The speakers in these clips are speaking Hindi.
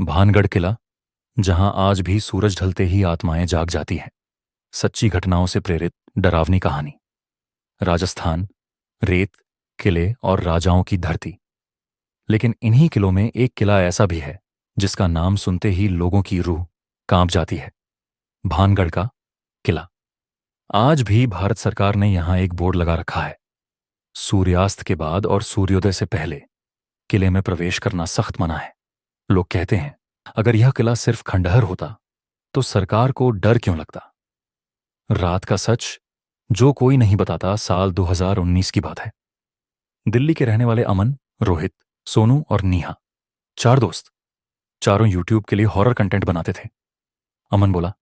भानगढ़ किला, जहां आज भी सूरज ढलते ही आत्माएं जाग जाती हैं। सच्ची घटनाओं से प्रेरित डरावनी कहानी। राजस्थान, रेत, किले और राजाओं की धरती। लेकिन इन्हीं किलों में एक किला ऐसा भी है जिसका नाम सुनते ही लोगों की रूह कांप जाती है। भानगढ़ का किला। आज भी भारत सरकार ने यहां एक बोर्ड लगा रखा है। सूर्यास्त के बाद और सूर्योदय से पहले किले में प्रवेश करना सख्त मना है। लोग कहते हैं, अगर यह किला सिर्फ खंडहर होता तो सरकार को डर क्यों लगता। रात का सच जो कोई नहीं बताता। साल 2019 की बात है। दिल्ली के रहने वाले अमन, रोहित, सोनू और नीहा, चार दोस्त, चारों यूट्यूब के लिए हॉरर कंटेंट बनाते थे। अमन बोला,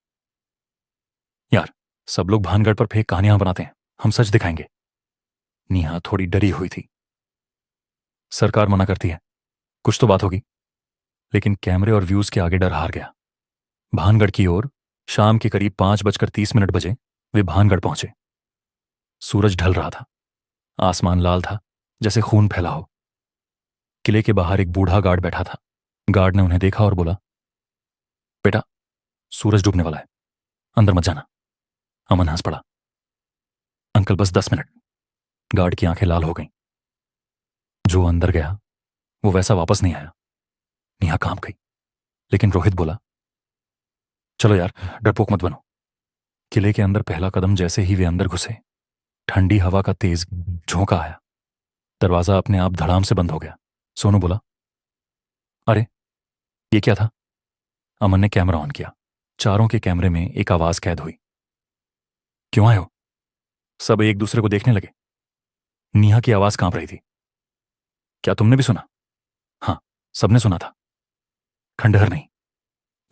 यार सब लोग भानगढ़ पर फेक कहानियां बनाते हैं, हम सच दिखाएंगे। नीहा थोड़ी डरी हुई थी। सरकार मना करती है, कुछ तो बात होगी। लेकिन कैमरे और व्यूज के आगे डर हार गया। भानगढ़ की ओर शाम के करीब 5:30 बजे वे भानगढ़ पहुंचे। सूरज ढल रहा था। आसमान लाल था, जैसे खून फैला हो। किले के बाहर एक बूढ़ा गार्ड बैठा था। गार्ड ने उन्हें देखा और बोला, बेटा, सूरज डूबने वाला है, अंदर मत जाना। अमन हंस पड़ा। अंकल बस 10 मिनट। गार्ड की आंखें लाल हो गईं। जो अंदर गया वो वैसा वापस नहीं आया। नेहा कांप गई। लेकिन रोहित बोला, चलो यार, डरपोक मत बनो। किले के अंदर पहला कदम जैसे ही वे अंदर घुसे, ठंडी हवा का तेज झोंका आया। दरवाजा अपने आप धड़ाम से बंद हो गया। सोनू बोला, अरे ये क्या था। अमन ने कैमरा ऑन किया। चारों के कैमरे में एक आवाज कैद हुई, क्यों आए हो। सब एक दूसरे को देखने लगे। नेहा की आवाज कांप रही थी, क्या तुमने भी सुना। हाँ, सबने सुना था। खंडहर नहीं,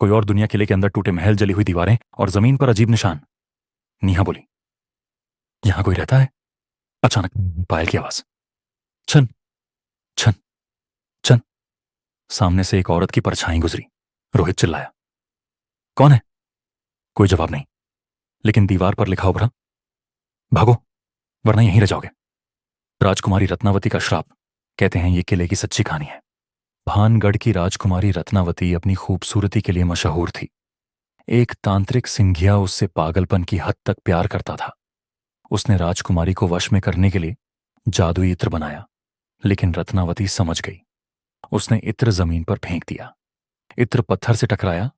कोई और दुनिया। किले के अंदर टूटे महल, जली हुई दीवारें और जमीन पर अजीब निशान। नेहा बोली, यहां कोई रहता है। अचानक पायल की आवाज, छन छन छन। सामने से एक औरत की परछाई गुजरी। रोहित चिल्लाया, कौन है। कोई जवाब नहीं। लेकिन दीवार पर लिखा उभरा, भागो वरना यहीं रह जाओगे। राजकुमारी रत्नावती का श्राप। कहते हैं ये किले की सच्ची कहानी है। भानगढ़ की राजकुमारी रत्नावती अपनी खूबसूरती के लिए मशहूर थी। एक तांत्रिक सिंघिया उससे पागलपन की हद तक प्यार करता था। उसने राजकुमारी को वश में करने के लिए जादुई इत्र बनाया। लेकिन रत्नावती समझ गई। उसने इत्र जमीन पर फेंक दिया। इत्र पत्थर से टकराया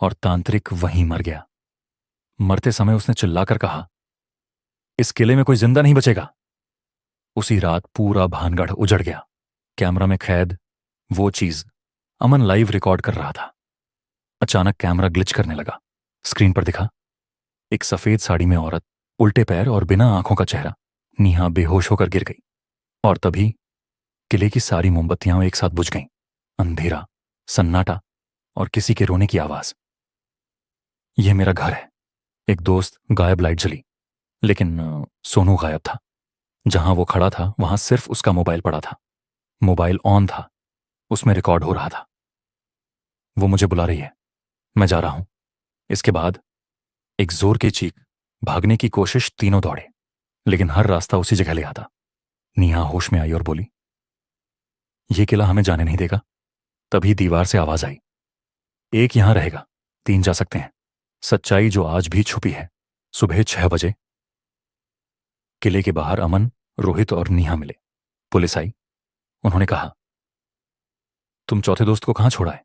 और तांत्रिक वहीं मर गया। मरते समय उसने चिल्लाकर कहा, इस किले में कोई जिंदा नहीं बचेगा। उसी रात पूरा भानगढ़ उजड़ गया। कैमरा में कैद वो चीज अमन लाइव रिकॉर्ड कर रहा था। अचानक कैमरा ग्लिच करने लगा। स्क्रीन पर दिखा एक सफेद साड़ी में औरत, उल्टे पैर और बिना आंखों का चेहरा। नेहा बेहोश होकर गिर गई। और तभी किले की सारी मोमबत्तियां एक साथ बुझ गईं। अंधेरा, सन्नाटा और किसी के रोने की आवाज। यह मेरा घर है। एक दोस्त गायब। लाइट जली, लेकिन सोनू गायब था। जहां वो खड़ा था वहां सिर्फ उसका मोबाइल पड़ा था। मोबाइल ऑन था, उसमें रिकॉर्ड हो रहा था। वो मुझे बुला रही है, मैं जा रहा हूं। इसके बाद एक जोर की चीख। भागने की कोशिश, तीनों दौड़े, लेकिन हर रास्ता उसी जगह ले आता। नेहा होश में आई और बोली, यह किला हमें जाने नहीं देगा। तभी दीवार से आवाज आई, एक यहां रहेगा, 3 जा सकते हैं। सच्चाई जो आज भी छुपी है। सुबह 6 बजे किले के बाहर अमन, रोहित और नेहा मिले। पुलिस आई। उन्होंने कहा, तुम चौथे दोस्त को कहां छोड़ा है।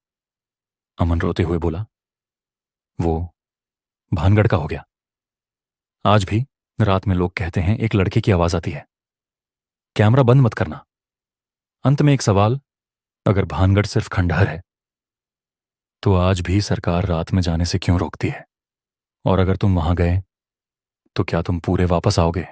अमन रोते हुए बोला, वो भानगढ़ का हो गया। आज भी रात में लोग कहते हैं एक लड़के की आवाज आती है। कैमरा बंद मत करना। अंत में एक सवाल, अगर भानगढ़ सिर्फ खंडहर है तो आज भी सरकार रात में जाने से क्यों रोकती है। और अगर तुम वहां गए तो क्या तुम पूरे वापस आओगे।